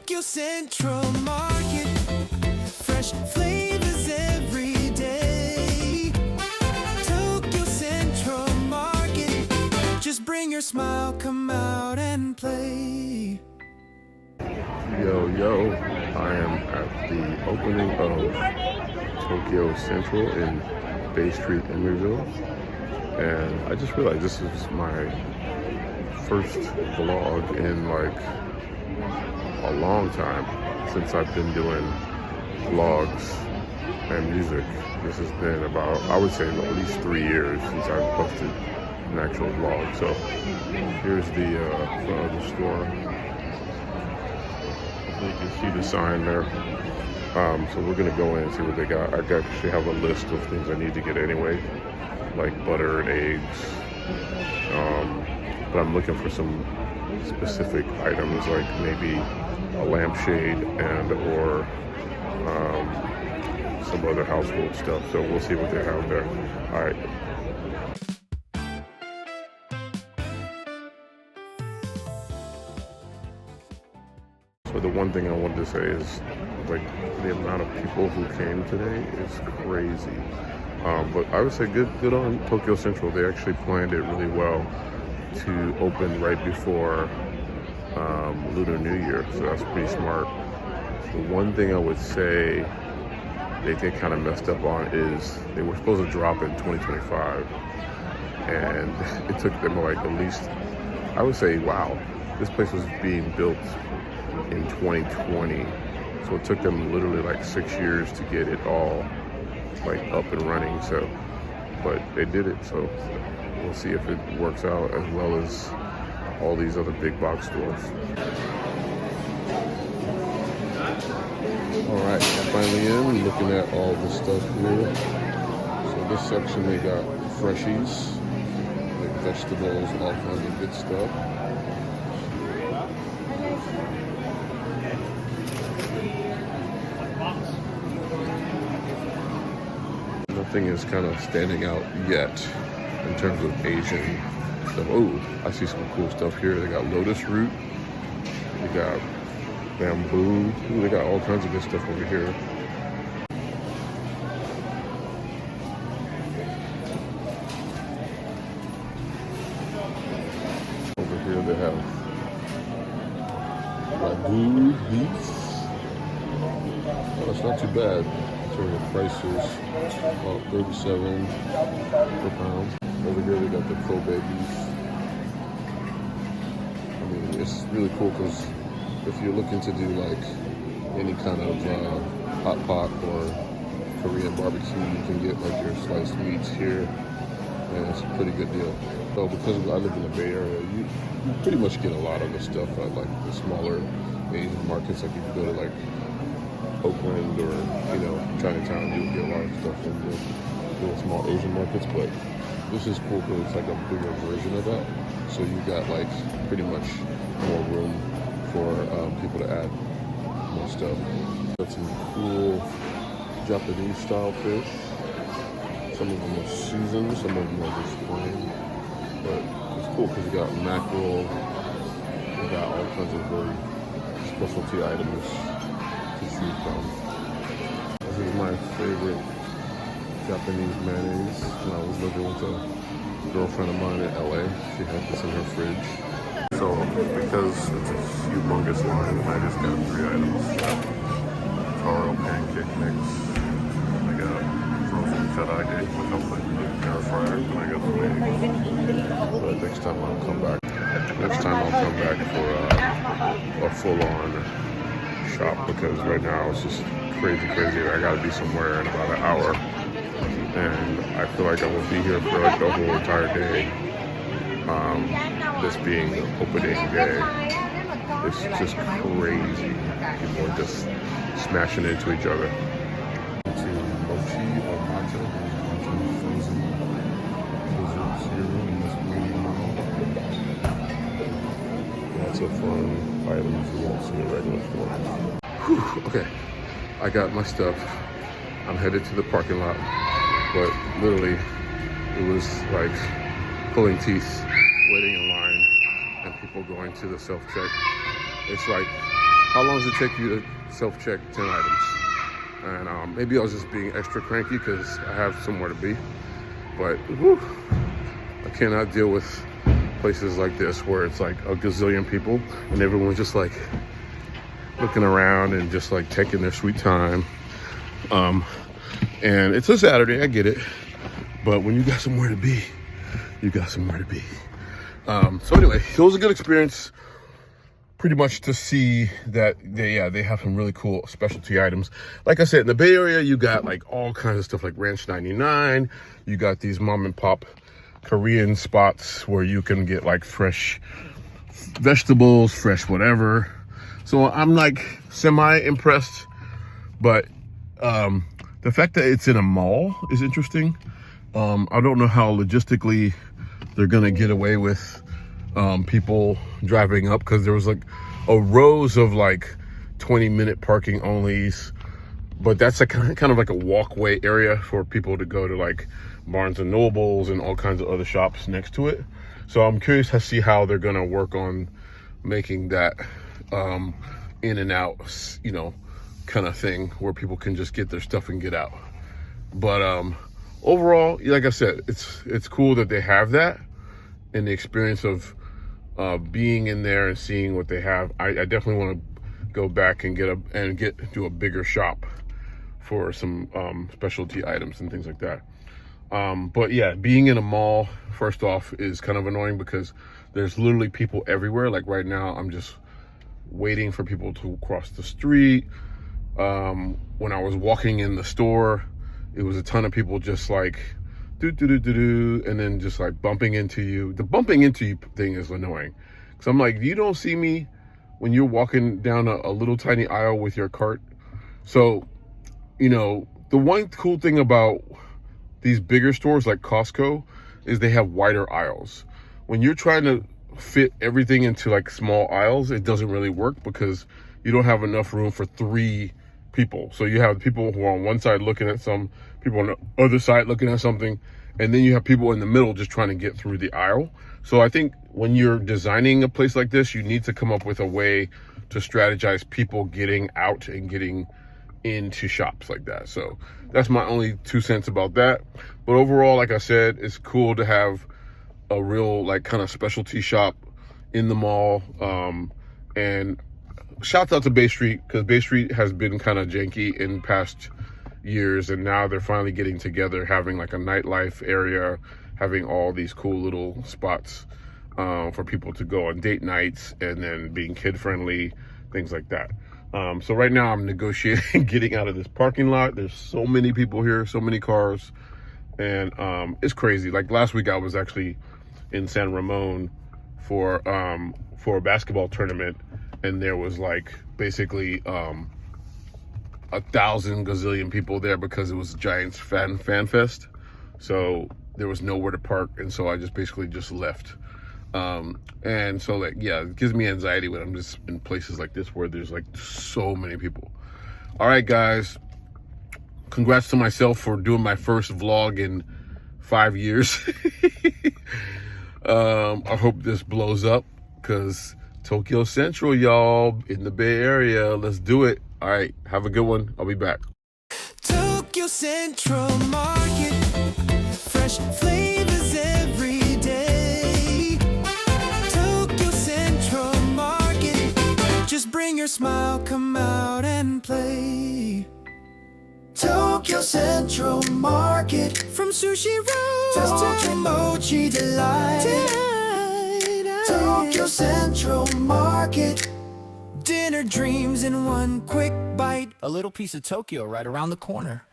Tokyo Central Market, fresh flavors every day. Tokyo Central Market, just bring your smile, come out and play. Yo, I am at the opening of Tokyo Central in Bay Street, Emeryville, and I just realized this is my first vlog in like a long time since I've been doing vlogs and music. This has been about, I would say, at least 3 years since I've posted an actual vlog. So here's the front of the store. You can see the sign there. So we're gonna go in and see what they got. I actually have a list of things I need to get anyway, like butter and eggs. But I'm looking for some specific items, like maybe a lampshade and or some other household stuff. So we'll see what they have there. All right. So the one thing I wanted to say is, like, the amount of people who came today is crazy. But I would say good on Tokyo Central. They actually planned it really well to open right before Lunar New Year, so that's pretty smart. The one thing I would say they get kind of messed up on is they were supposed to drop in 2025, and it took them like at least, I would say, wow, this place was being built in 2020, so it took them literally like 6 years to get it all like up and running. So, but they did it, so we'll see if it works out as well as all these other big box stores. All right, finally in, looking at all the stuff here. So this section, they got freshies, like vegetables, all kinds of good stuff. Nothing is kind of standing out yet in terms of Asian stuff. Oh, I see some cool stuff here. They got lotus root, they got bamboo. Ooh, they got all kinds of good stuff over here. Over here they have wagyu beef. Oh, that's not too bad. In terms of prices, about $37 per pound. Over here they got the Kobe beef. I mean, it's really cool because if you're looking to do like any kind of hot pot or Korean barbecue, you can get like your sliced meats here, and it's a pretty good deal. So because I live in the Bay Area, you pretty much get a lot of the stuff at like the smaller Asian markets. Like if you go to like Oakland or, you know, Chinatown, you'll get a lot of stuff in the little small Asian markets. But this is cool because it's like a bigger version of that. So you got like pretty much more room for people to add more stuff. Got some cool Japanese style fish. Some of them are seasoned, some of them are just plain. But it's cool because you got mackerel, you got all kinds of very specialty items to choose from. This is my favorite Japanese mayonnaise. When I was living with a girlfriend of mine in LA, she had this in her fridge. So because it's a humongous line, I just got 3 items. Taro pancake mix. I got frozen feta egg, which I'll put in the air fryer, and I got some eggs. But next time I'll come back. Next time I'll come back for a full-on shop, because right now it's just crazy. I gotta be somewhere in about an hour, and I feel like I will be here for like the whole entire day. This being the opening day, it's just crazy. People are just smashing into each other. To mochi or matcha, frozen desserts here in this medium aisle. Lots of fun items you won't see in regular stores. Okay, I got my stuff. I'm headed to the parking lot, but literally it was like pulling teeth, waiting in line, and people going to the self-check. It's like how long does it take you to self-check 10 items? And maybe I was just being extra cranky because I have somewhere to be. But whew, I cannot deal with places like this where it's like a gazillion people and everyone's just like looking around and just like taking their sweet time. And it's a Saturday, I get it. But when you got somewhere to be, you got somewhere to be. So anyway, it was a good experience. Pretty much to see that they have some really cool specialty items. Like I said, in the Bay Area, you got like all kinds of stuff like Ranch 99. You got these mom and pop Korean spots where you can get like fresh vegetables, fresh whatever. So I'm like semi-impressed, but the fact that it's in a mall is interesting. I don't know how logistically they're gonna get away with people driving up, because there was like a rows of like 20-minute parking onlys, but that's a kind of like a walkway area for people to go to like Barnes and Nobles and all kinds of other shops next to it. So I'm curious to see how they're gonna work on making that in and out, you know, kind of thing where people can just get their stuff and get out. But overall, like I said, it's cool that they have that, and the experience of being in there and seeing what they have. I definitely want to go back and do a bigger shop for some specialty items and things like that. But yeah, being in a mall, first off, is kind of annoying because there's literally people everywhere. Like right now, I'm just waiting for people to cross the street. When I was walking in the store, it was a ton of people just like and then just like bumping into you. The bumping into you thing is annoying, because I'm like, you don't see me when you're walking down a little tiny aisle with your cart. So, you know, the one cool thing about these bigger stores like Costco is they have wider aisles. When you're trying to fit everything into like small aisles, it doesn't really work because you don't have enough room for 3 people. So you have people who are on one side looking at some, people on the other side looking at something, and then you have people in the middle just trying to get through the aisle. So I think when you're designing a place like this, you need to come up with a way to strategize people getting out and getting into shops like that. So that's my only 2 cents about that. But overall, like I said, it's cool to have a real like kind of specialty shop in the mall. And shouts out to Bay Street, because Bay Street has been kind of janky in past years, and now they're finally getting together, having like a nightlife area, having all these cool little spots for people to go on date nights, and then being kid friendly, things like that. So right now I'm negotiating getting out of this parking lot. There's so many people here, so many cars, and it's crazy. Like last week I was actually in San Ramon for a basketball tournament, and there was like basically 1,000 gazillion people there because it was a Giants fan fest. So there was nowhere to park, and so I just basically just left. And so like, yeah, it gives me anxiety when I'm just in places like this where there's like so many people. All right, guys, congrats to myself for doing my first vlog in 5 years. I hope this blows up, because Tokyo Central, y'all, in the Bay Area. Let's do it. All right, have a good one. I'll be back. Tokyo Central Market, fresh flavors every day. Tokyo Central Market, just bring your smile, come out and play. Tokyo Central Market, from sushi rolls to mochi delight. Tokyo Central Market, dinner dreams in one quick bite. A little piece of Tokyo right around the corner.